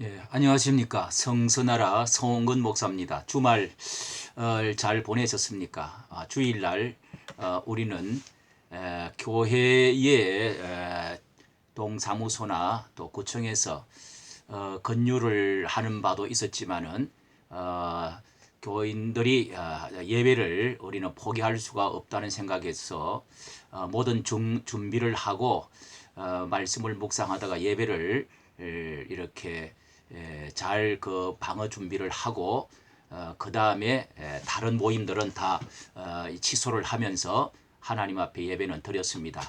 예, 안녕하십니까. 성서나라 성원근 목사입니다. 주말 잘 보내셨습니까? 주일날 우리는 교회의 동사무소나 또 구청에서 건류를 하는 바도 있었지만은 교인들이 예배를 우리는 포기할 수가 없다는 생각에서 모든 준비를 하고 말씀을 묵상하다가 예배를 이렇게 잘 그 방어 준비를 하고 그 다음에 다른 모임들은 다 취소를 하면서 하나님 앞에 예배는 드렸습니다.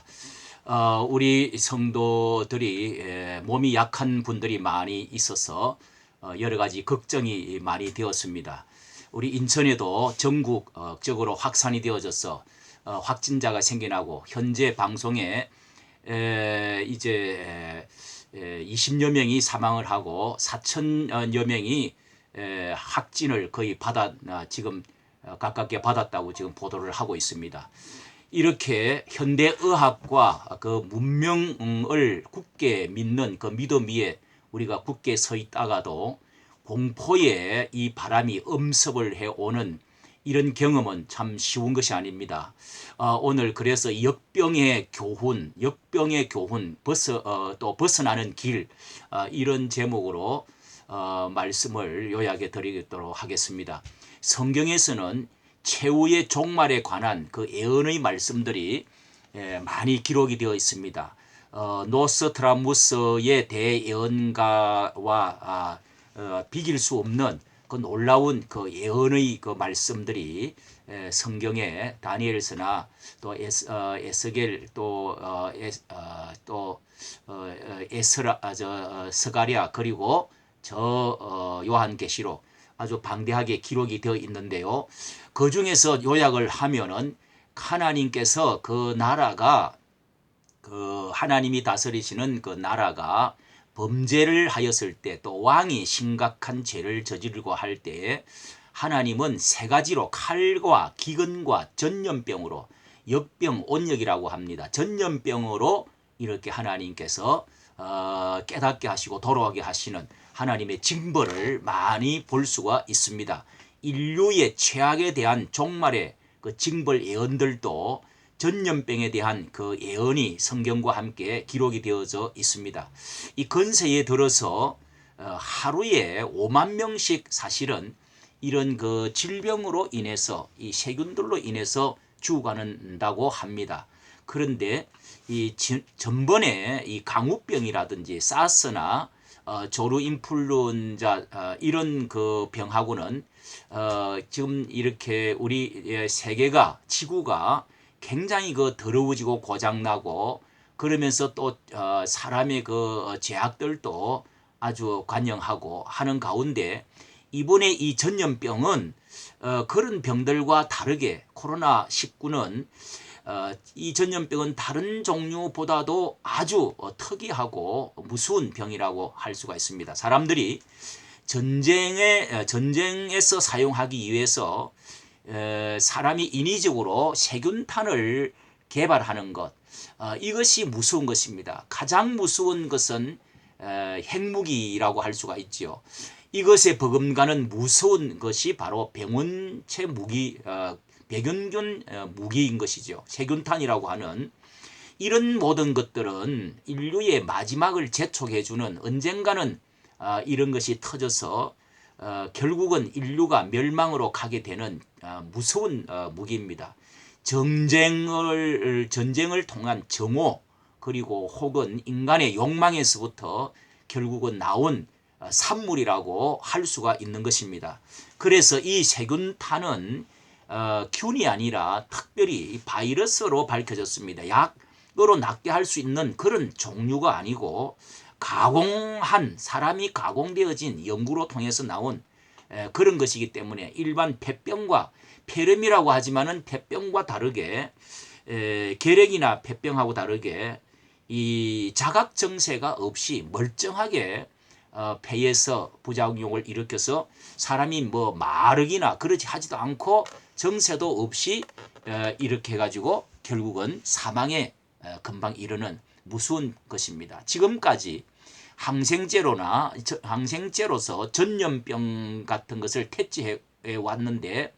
우리 성도들이 몸이 약한 분들이 많이 있어서 여러 가지 걱정이 많이 되었습니다. 우리 인천에도 전국적으로 확산이 되어져서 확진자가 생겨나고 현재 방송에 이제 20여 명이 사망을 하고 4천여 명이 확진을 거의 지금 가깝게 받았다고 지금 보도를 하고 있습니다. 이렇게 현대의학과 그 문명을 굳게 믿는 그 믿음 위에 우리가 굳게 서 있다가도 공포에 이 바람이 엄습을 해오는 이런 경험은 참 쉬운 것이 아닙니다. 오늘 그래서 역병의 교훈, 또 벗어나는 길, 이런 제목으로 말씀을 요약해 드리도록 하겠습니다. 성경에서는 최후의 종말에 관한 그 예언의 말씀들이 많이 기록이 되어 있습니다. 노스트라무스의 대예언가와 비길 수 없는 그 놀라운 그 예언의 그 말씀들이 성경에 다니엘서나 또 에스겔 또 에스라 스가랴 그리고 요한계시록 아주 방대하게 기록이 되어 있는데요. 그 중에서 요약을 하면은 하나님께서 그 나라가 그 하나님이 다스리시는 그 나라가 범죄를 하였을 때 또 왕이 심각한 죄를 저지르고 할 때에 하나님은 세 가지로 칼과 기근과 전염병으로 역병 온역이라고 합니다. 전염병으로 이렇게 하나님께서 깨닫게 하시고 돌아오게 하시는 하나님의 징벌을 많이 볼 수가 있습니다. 인류의 최악에 대한 종말의 그 징벌 예언들도 전염병에 대한 그 예언이 성경과 함께 기록이 되어져 있습니다. 이 근세에 들어서 하루에 5만 명씩 사실은 이런 그 질병으로 인해서 이 세균들로 인해서 죽어간다고 합니다. 그런데 이 전번에 이 강우병이라든지 사스나 조류 인플루엔자 이런 그 병하고는 지금 이렇게 우리 세계가 지구가 굉장히 그 더러워지고 고장나고 그러면서 또 사람의 그 제약들도 아주 관영하고 하는 가운데 이번에 이 전염병은 그런 병들과 다르게 코로나19는 이 전염병은 다른 종류보다도 아주 특이하고 무서운 병이라고 할 수가 있습니다. 사람들이 전쟁에서 사용하기 위해서 사람이 인위적으로 세균탄을 개발하는 것, 이것이 무서운 것입니다. 가장 무서운 것은 핵무기라고 할 수가 있지요. 이것에 버금가는 무서운 것이 바로 병원체 무기, 병균 무기인 것이죠. 세균탄이라고 하는 이런 모든 것들은 인류의 마지막을 재촉해주는 언젠가는 이런 것이 터져서 결국은 인류가 멸망으로 가게 되는 무서운 무기입니다. 전쟁을 통한 정오 그리고 혹은 인간의 욕망에서부터 결국은 나온 산물이라고 할 수가 있는 것입니다. 그래서 이 세균탄은 균이 아니라 특별히 바이러스로 밝혀졌습니다. 약으로 낫게 할 수 있는 그런 종류가 아니고 사람이 가공되어진 연구로 통해서 나온 그런 것이기 때문에 일반 폐병과 폐렴이라고 하지만은 폐병과 다르게 결핵이나 폐병하고 다르게 이 자각 증세가 없이 멀쩡하게 폐에서 부작용을 일으켜서 사람이 뭐 마르기나 그러지 하지도 않고 증세도 없이 이렇게 해가지고 결국은 사망에 금방 이르는 무서운 것입니다. 지금까지 항생제로서 전염병 같은 것을 퇴치해 왔는데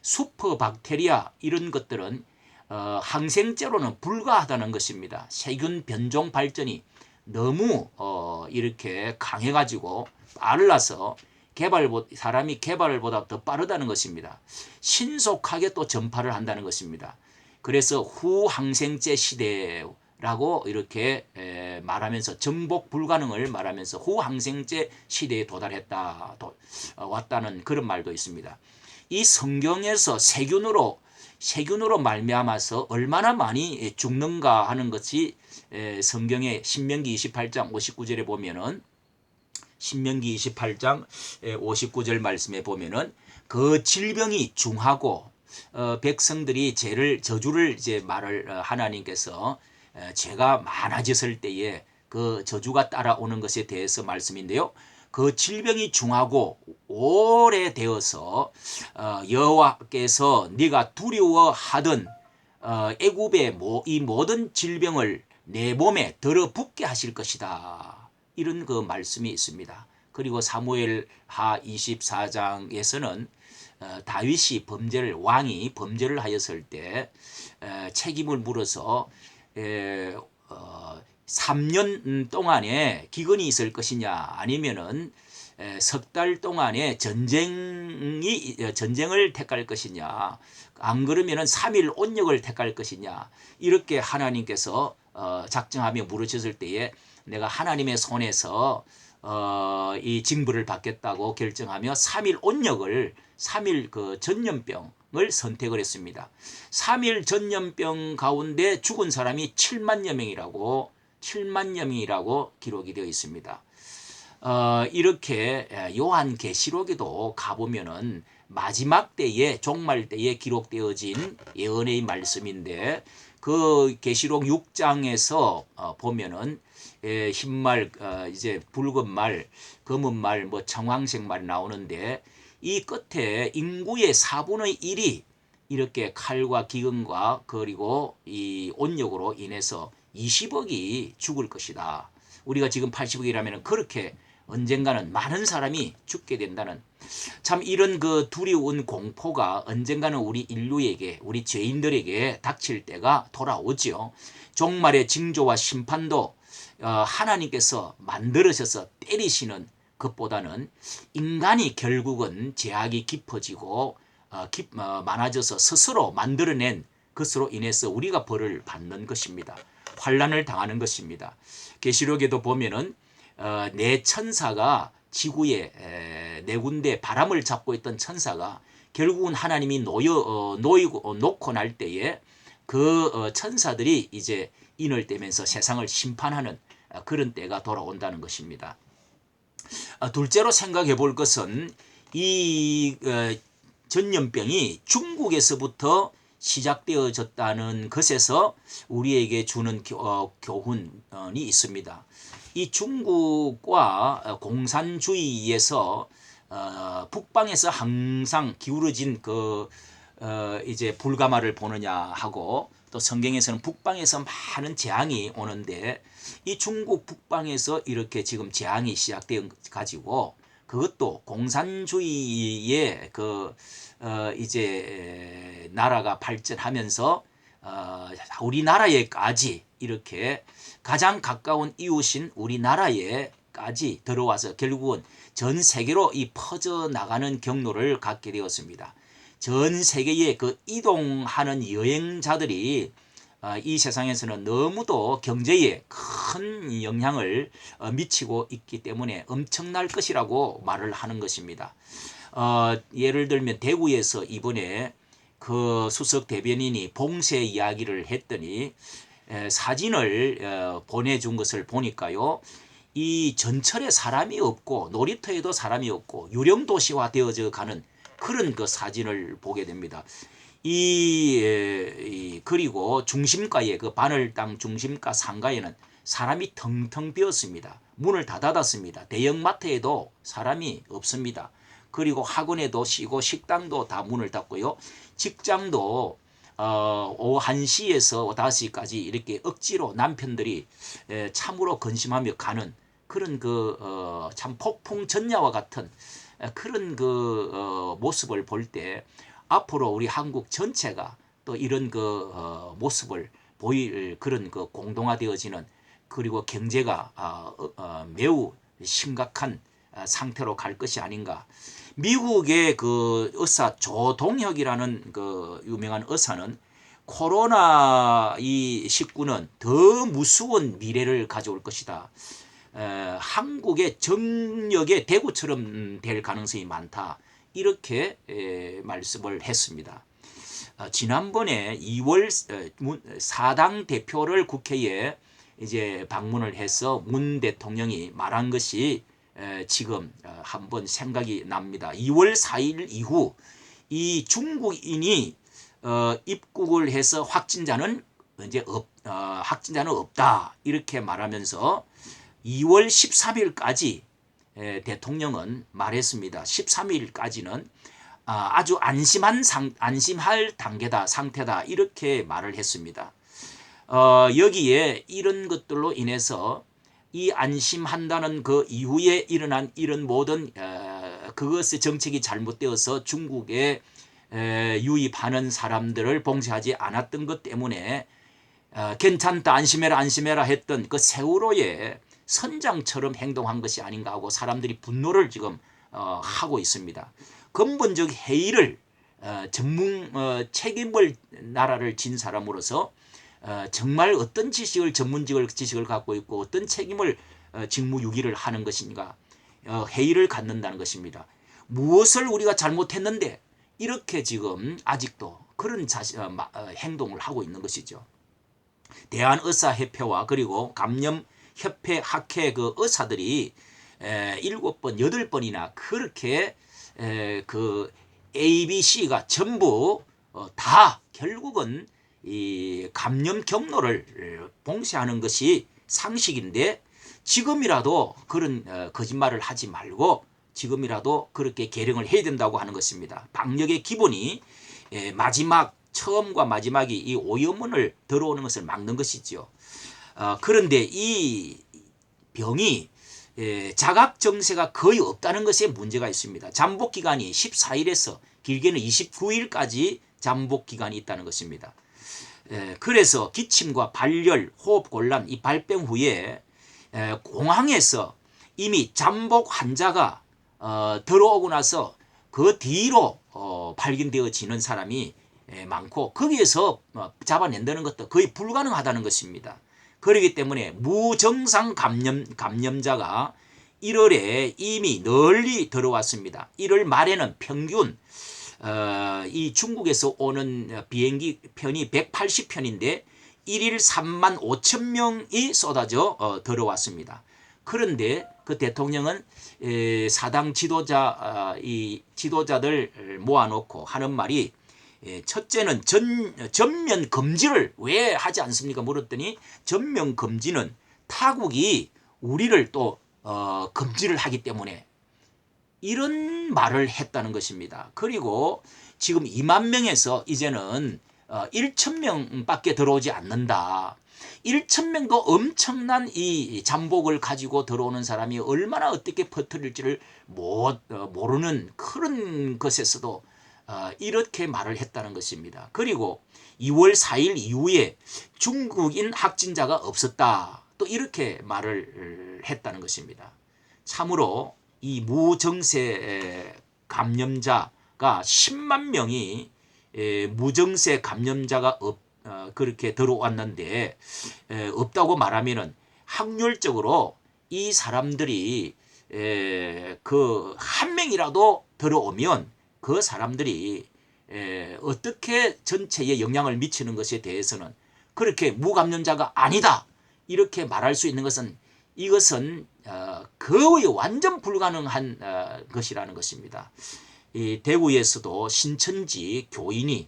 슈퍼박테리아 이런 것들은 항생제로는 불가하다는 것입니다. 세균 변종 발전이 너무 이렇게 강해가지고 빨라서 사람이 개발보다 더 빠르다는 것입니다. 신속하게 또 전파를 한다는 것입니다. 그래서 후항생제 시대라고 이렇게 말하면서 정복 불가능을 말하면서 후항생제 시대에 왔다는 그런 말도 있습니다. 이 성경에서 세균으로 말미암아서 얼마나 많이 죽는가 하는 것이 성경의 신명기 28장 59절에 보면은 신명기 28장 59절 말씀에 보면은 그 질병이 중하고 백성들이 저주를 이제 말을 하나님께서 죄가 많아졌을 때에 그 저주가 따라오는 것에 대해서 말씀인데요. 그 질병이 중하고 오래되어서 여호와께서 네가 두려워하던 애굽의 이 모든 질병을 내 몸에 들어붙게 하실 것이다. 이런 그 말씀이 있습니다. 그리고 사무엘하 24장에서는 다윗이 왕이 범죄를 하였을 때 책임을 물어서 3년 동안에 기근이 있을 것이냐 아니면은 석 달 동안에 전쟁을 택할 것이냐 안 그러면은 3일 온역을 택할 것이냐 이렇게 하나님께서 작정하며 물으셨을 때에 내가 하나님의 손에서 이 징벌을 받겠다고 결정하며 3일 온역을 3일 그 전염병을 선택을 했습니다. 3일 전염병 가운데 죽은 사람이 7만여 명이라고 기록이 되어 있습니다. 이렇게 요한계시록에도 가보면은 마지막 때에 종말 때에 기록되어진 예언의 말씀인데 그 계시록 6장에서 보면은 흰말 이제 붉은 말 검은 말 뭐 청황색 말이 나오는데 이 끝에 인구의 4분의 1이 이렇게 칼과 기근과 그리고 이 온역으로 인해서 20억이 죽을 것이다. 우리가 지금 80억이라면 그렇게 언젠가는 많은 사람이 죽게 된다는 참 이런 그 두려운 공포가 언젠가는 우리 인류에게 우리 죄인들에게 닥칠 때가 돌아오지요. 종말의 징조와 심판도 하나님께서 만들으셔서 때리시는 것보다는 인간이 결국은 죄악이 깊어지고 많아져서 스스로 만들어낸 것으로 인해서 우리가 벌을 받는 것입니다. 환난을 당하는 것입니다. 계시록에도 보면은 네 천사가 지구에 네 군데 바람을 잡고 있던 천사가 결국은 하나님이 놓고 날 때에 그 천사들이 이제 인을 떼면서 세상을 심판하는 그런 때가 돌아온다는 것입니다. 둘째로 생각해 볼 것은 이 전염병이 중국에서부터 시작되어졌다는 것에서 우리에게 주는 교훈이 있습니다. 이 중국과 공산주의에서 북방에서 항상 기울어진 이제 불가마를 보느냐 하고 또 성경에서는 북방에서 많은 재앙이 오는데 이 중국 북방에서 이렇게 지금 재앙이 시작되어 가지고 그것도 공산주의의 이제 나라가 발전하면서 우리나라에까지 이렇게 가장 가까운 이웃인 우리나라에까지 들어와서 결국은 전 세계로 이 퍼져나가는 경로를 갖게 되었습니다. 전 세계에 그 이동하는 여행자들이 이 세상에서는 너무도 경제에 큰 영향을 미치고 있기 때문에 엄청날 것이라고 말을 하는 것입니다. 예를 들면 대구에서 이번에 그 수석 대변인이 봉쇄 이야기를 했더니 사진을 보내준 것을 보니까요. 이 전철에 사람이 없고 놀이터에도 사람이 없고 유령 도시화 되어져 가는 그런 그 사진을 보게 됩니다. 그리고 중심가에 그 바늘땅 중심가 상가에는 사람이 텅텅 비었습니다. 문을 다 닫았습니다. 대형마트에도 사람이 없습니다. 그리고 학원에도 쉬고 식당도 다 문을 닫고요. 직장도 오후 1시에서 5시까지 이렇게 억지로 남편들이 참으로 근심하며 가는 그런 참 폭풍 전야와 같은 그런 모습을 볼 때 앞으로 우리 한국 전체가 또 이런 모습을 보일 그런 공동화되어지는, 그리고 경제가 매우 심각한 상태로 갈 것이 아닌가. 미국의 의사 조동혁이라는 유명한 의사는 코로나 이 19는 더 무서운 미래를 가져올 것이다. 한국의 정력의 대구처럼 될 가능성이 많다. 이렇게 말씀을 했습니다. 지난번에 2월 사당 대표를 국회에 이제 방문을 해서 문 대통령이 말한 것이 지금 한번 생각이 납니다. 2월 4일 이후 이 중국인이 입국을 해서 확진자는 없다 이렇게 말하면서 2월 13일까지 대통령은 말했습니다. 13일까지는 아주 안심할 단계다, 상태다 이렇게 말을 했습니다. 여기에 이런 것들로 인해서 이 안심한다는 그 이후에 일어난 이런 모든 그것의 정책이 잘못되어서 중국에 유입하는 사람들을 봉쇄하지 않았던 것 때문에 괜찮다, 안심해라 안심해라 했던 그 세월호의 선장처럼 행동한 것이 아닌가 하고 사람들이 분노를 지금 하고 있습니다. 근본적 해이를 책임을 나라를 진 사람으로서 정말 어떤 전문직을 갖고 있고 어떤 책임을 직무유기를 하는 것인가, 회의를 갖는다는 것입니다. 무엇을 우리가 잘못했는데 이렇게 지금 아직도 그런 행동을 하고 있는 것이죠. 대한의사협회와 그리고 감염협회 학회 의사들이 7번, 8번이나 그렇게 A, B, C가 전부 다 결국은 이 감염 경로를 봉쇄하는 것이 상식인데 지금이라도 그런 거짓말을 하지 말고 지금이라도 그렇게 계령을 해야 된다고 하는 것입니다. 방역의 기본이 처음과 마지막이 이 오염원을 들어오는 것을 막는 것이죠. 그런데 이 병이 자각정세가 거의 없다는 것에 문제가 있습니다. 잠복기간이 14일에서 길게는 29일까지 잠복기간이 있다는 것입니다. 그래서 기침과 발열, 호흡곤란, 이 발병 후에 공항에서 이미 잠복 환자가 들어오고 나서 그 뒤로 발견되어지는 사람이 많고 거기에서 잡아낸다는 것도 거의 불가능하다는 것입니다. 그렇기 때문에 무증상 감염자가 1월에 이미 널리 들어왔습니다. 1월 말에는 평균 이 중국에서 오는 비행기 편이 180편인데 1일 3만 5천 명이 쏟아져 들어왔습니다. 그런데 그 대통령은 사당 지도자들 모아놓고 하는 말이 첫째는 전면 금지를 왜 하지 않습니까? 물었더니 전면 금지는 타국이 우리를 또 금지를 하기 때문에 이런 말을 했다는 것입니다. 그리고 지금 2만 명에서 이제는 1천 명밖에 들어오지 않는다. 1천 명도 엄청난 이 잠복을 가지고 들어오는 사람이 얼마나 어떻게 퍼뜨릴지를 모르는 그런 것에서도 이렇게 말을 했다는 것입니다. 그리고 2월 4일 이후에 중국인 확진자가 없었다. 또 이렇게 말을 했다는 것입니다. 참으로 이 무증세 감염자가 10만 명이 무증세 감염자가 그렇게 들어왔는데 없다고 말하면은 확률적으로 이 사람들이 그 한 명이라도 들어오면 그 사람들이 어떻게 전체에 영향을 미치는 것에 대해서는 그렇게 무감염자가 아니다 이렇게 말할 수 있는 것은 이것은 거의 완전 불가능한 것이라는 것입니다. 이 대구에서도 신천지 교인이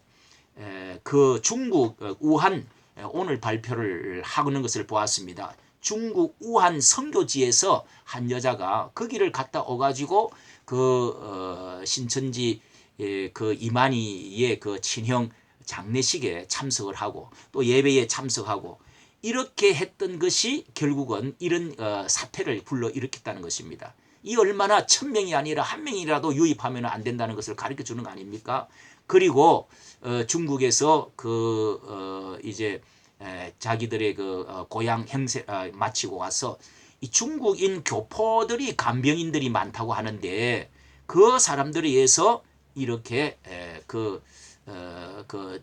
그 중국 우한 오늘 발표를 하는 것을 보았습니다. 중국 우한 선교지에서 한 여자가 거기를 갔다 오가지고 신천지 이만희의 친형 장례식에 참석을 하고 또 예배에 참석하고 이렇게 했던 것이 결국은 이런 사태를 불러일으켰다는 것입니다. 이 얼마나 1000명이 아니라 1명이라도 유입하면 안 된다는 것을 가르쳐 주는 거 아닙니까? 그리고 중국에서 이제 자기들의 고향 행세 마치고 와서 이 중국인 교포들이 간병인들이 많다고 하는데 그 사람들에 의해서 이렇게 그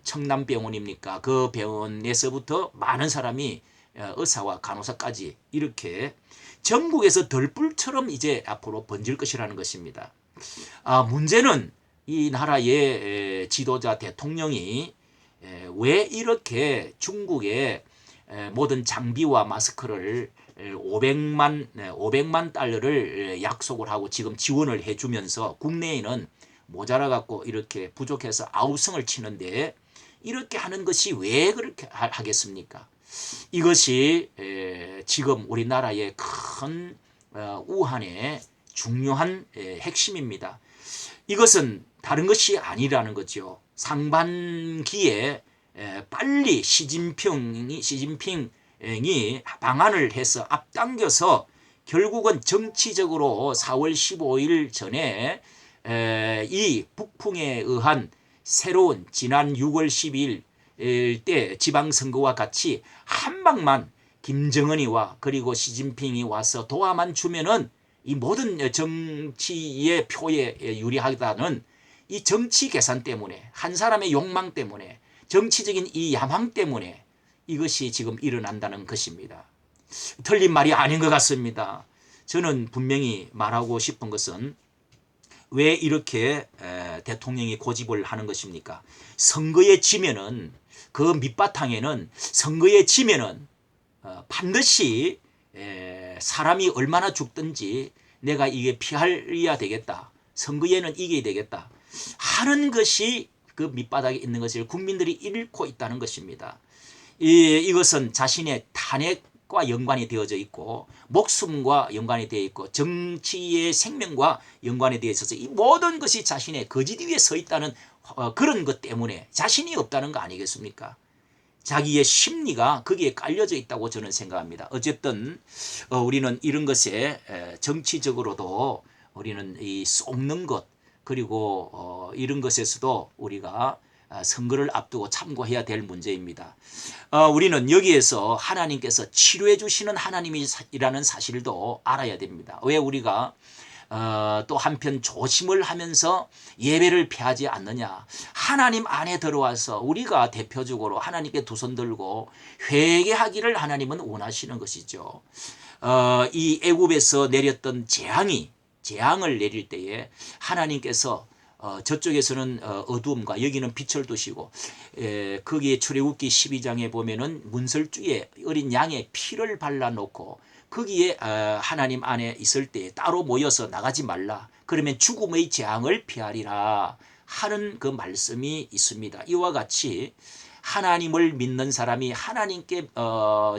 청남병원입니까? 그 병원에서부터 많은 사람이 의사와 간호사까지 이렇게 전국에서 들불처럼 이제 앞으로 번질 것이라는 것입니다. 문제는 이 나라의 지도자 대통령이 왜 이렇게 중국의 모든 장비와 마스크를 500만 달러를 약속을 하고 지금 지원을 해주면서 국내에는 모자라 갖고 이렇게 부족해서 아우성을 치는데 이렇게 하는 것이 왜 그렇게 하겠습니까? 이것이 지금 우리나라의 큰 우한의 중요한 핵심입니다. 이것은 다른 것이 아니라는 거죠. 상반기에 빨리 시진핑이 방안을 해서 앞당겨서 결국은 정치적으로 4월 15일 전에 이 북풍에 의한 새로운 지난 6월 12일 때 지방선거와 같이 한 방만 김정은이 와 그리고 시진핑이 와서 도와만 주면은 이 모든 정치의 표에 유리하다는 이 정치 계산 때문에 한 사람의 욕망 때문에 정치적인 이 야망 때문에 이것이 지금 일어난다는 것입니다. 틀린 말이 아닌 것 같습니다. 저는 분명히 말하고 싶은 것은 왜 이렇게 대통령이 고집을 하는 것입니까? 선거에 지면은 그 밑바탕에는 선거에 지면은 반드시 사람이 얼마나 죽든지 내가 이게 피해야 되겠다. 선거에는 이겨야 되겠다. 하는 것이 그 밑바닥에 있는 것을 국민들이 잃고 있다는 것입니다. 이것은 자신의 탄핵과 연관이 되어져 있고 목숨과 연관이 되어 있고 정치의 생명과 연관이 되어 있어서 이 모든 것이 자신의 거짓 위에 서 있다는 그런 것 때문에 자신이 없다는 거 아니겠습니까? 자기의 심리가 거기에 깔려져 있다고 저는 생각합니다. 어쨌든 우리는 이런 것에 정치적으로도 우리는 이 속는 것 그리고 이런 것에서도 우리가 선거를 앞두고 참고해야 될 문제입니다. 우리는 여기에서 하나님께서 치료해 주시는 하나님이라는 사실도 알아야 됩니다. 왜 우리가 또 한편 조심을 하면서 예배를 피하지 않느냐. 하나님 안에 들어와서 우리가 대표적으로 하나님께 두 손 들고 회개하기를 하나님은 원하시는 것이죠. 이 애굽에서 내렸던 재앙을 내릴 때에 하나님께서 저쪽에서는 어두움과 여기는 빛을 두시고 거기에 출애굽기 12장에 보면은 문설주에 어린 양의 피를 발라놓고 거기에 하나님 안에 있을 때 따로 모여서 나가지 말라. 그러면 죽음의 재앙을 피하리라 하는 그 말씀이 있습니다. 이와 같이 하나님을 믿는 사람이 하나님께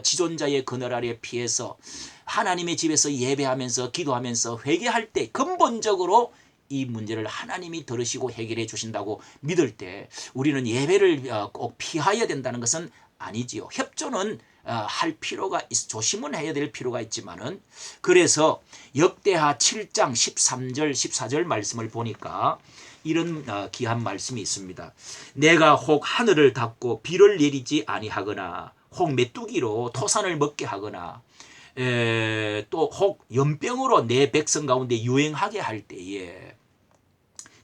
지존자의 그늘 아래 피해서 하나님의 집에서 예배하면서 기도하면서 회개할 때 근본적으로 이 문제를 하나님이 들으시고 해결해 주신다고 믿을 때 우리는 예배를 꼭 피해야 된다는 것은 아니지요. 협조는 할 필요가 조심은 해야 될 필요가 있지만은 그래서 역대하 7장 13절 14절 말씀을 보니까 이런 귀한 말씀이 있습니다. 내가 혹 하늘을 닫고 비를 내리지 아니하거나 혹 메뚜기로 토산을 먹게 하거나 또 혹 연병으로 내 백성 가운데 유행하게 할 때에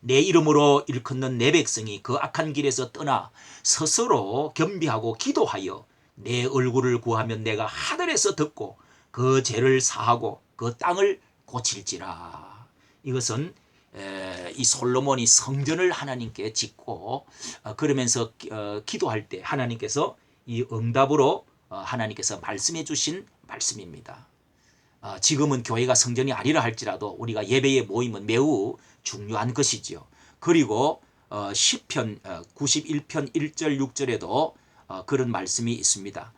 내 이름으로 일컫는 내 백성이 그 악한 길에서 떠나 스스로 겸비하고 기도하여 내 얼굴을 구하면 내가 하늘에서 듣고 그 죄를 사하고 그 땅을 고칠지라. 이것은 이 솔로몬이 성전을 하나님께 짓고 그러면서 기도할 때 하나님께서 이 응답으로 하나님께서 말씀해 주신 말씀입니다. 지금은 교회가 성전이 아니라 할지라도 우리가 예배의 모임은 매우 중요한 것이지요. 그리고 시편 91편 1절 6절에도 그런 말씀이 있습니다.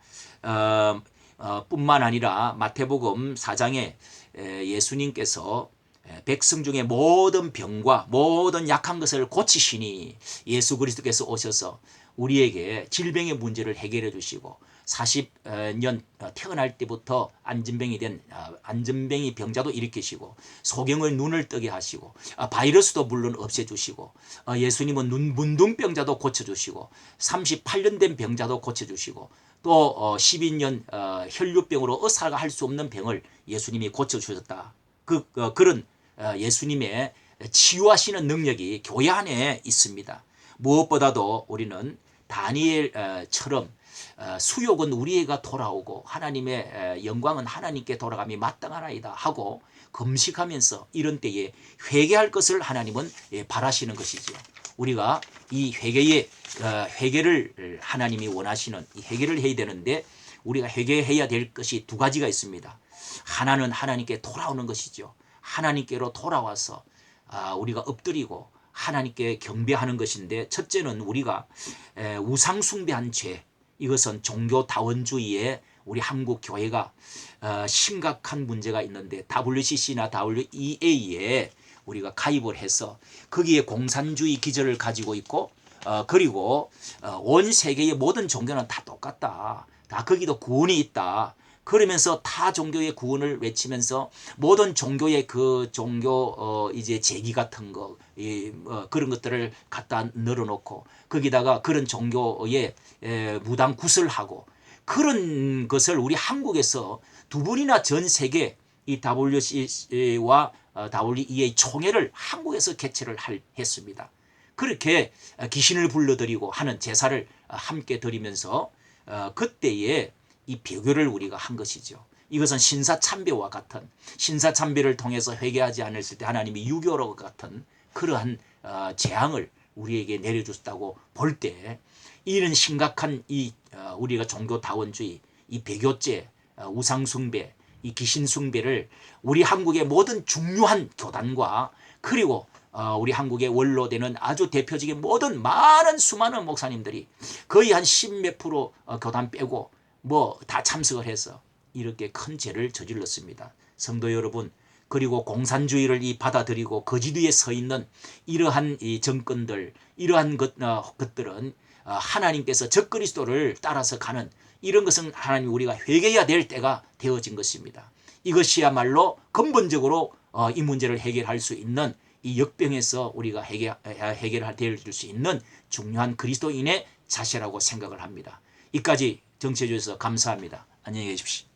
뿐만 아니라 마태복음 4장에 예수님께서 백성 중에 모든 병과 모든 약한 것을 고치시니 예수 그리스도께서 오셔서 우리에게 질병의 문제를 해결해 주시고 40년 태어날 때부터 안진뱅이 된 안진뱅이 병자도 일으키시고 소경의 눈을 뜨게 하시고 바이러스도 물론 없애주시고 예수님은 문둥병자도 고쳐주시고 38년 된 병자도 고쳐주시고 또 12년 혈류병으로 의사가 할 수 없는 병을 예수님이 고쳐주셨다. 그런 예수님의 치유하시는 능력이 교회 안에 있습니다. 무엇보다도 우리는 다니엘처럼 수욕은 우리에게 돌아오고 하나님의 영광은 하나님께 돌아감이 마땅하나이다 하고 금식하면서 이런 때에 회개할 것을 하나님은 바라시는 것이죠. 우리가 이 회개를 하나님이 원하시는 이 회개를 해야 되는데 우리가 회개해야 될 것이 두 가지가 있습니다. 하나는 하나님께 돌아오는 것이죠. 하나님께로 돌아와서 우리가 엎드리고 하나님께 경배하는 것인데, 첫째는 우리가 우상 숭배한 죄, 이것은 종교다원주의에 우리 한국 교회가 심각한 문제가 있는데 WCC나 WEA에 우리가 가입을 해서 거기에 공산주의 기저를 가지고 있고 그리고 온 세계의 모든 종교는 다 똑같다. 다 거기도 구원이 있다. 그러면서 타 종교의 구원을 외치면서 모든 종교의 그 종교 이제 제기 같은 거 그런 것들을 갖다 늘어놓고 거기다가 그런 종교의 무당 구슬하고 그런 것을 우리 한국에서 두 번이나 전 세계 이 WC와 WEA 총회를 한국에서 개최를 했습니다. 그렇게 귀신을 불러들이고 하는 제사를 함께 드리면서 그때에 이 배교를 우리가 한 것이죠. 이것은 신사참배와 같은, 신사참배를 통해서 회개하지 않았을 때 하나님이 유교로 같은 그러한 재앙을 우리에게 내려주셨다고 볼 때, 이런 심각한 이 우리가 종교다원주의, 이 배교죄, 우상숭배, 이 귀신숭배를 우리 한국의 모든 중요한 교단과 그리고 우리 한국의 원로되는 아주 대표적인 모든 많은 수많은 목사님들이 거의 한 10몇 프로 교단 빼고 뭐 다 참석을 해서 이렇게 큰 죄를 저질렀습니다. 성도 여러분, 그리고 공산주의를 받아들이고 거짓 위에 서 있는 이러한 이 정권들, 이러한 것들은 하나님께서 적그리스도를 따라서 가는 이런 것은 하나님 우리가 회개해야 될 때가 되어진 것입니다. 이것이야말로 근본적으로 이 문제를 해결할 수 있는 이 역병에서 우리가 해결할 수 있는 중요한 그리스도인의 자세라고 생각을 합니다. 이까지 정치해 주셔서 감사합니다. 안녕히 계십시오.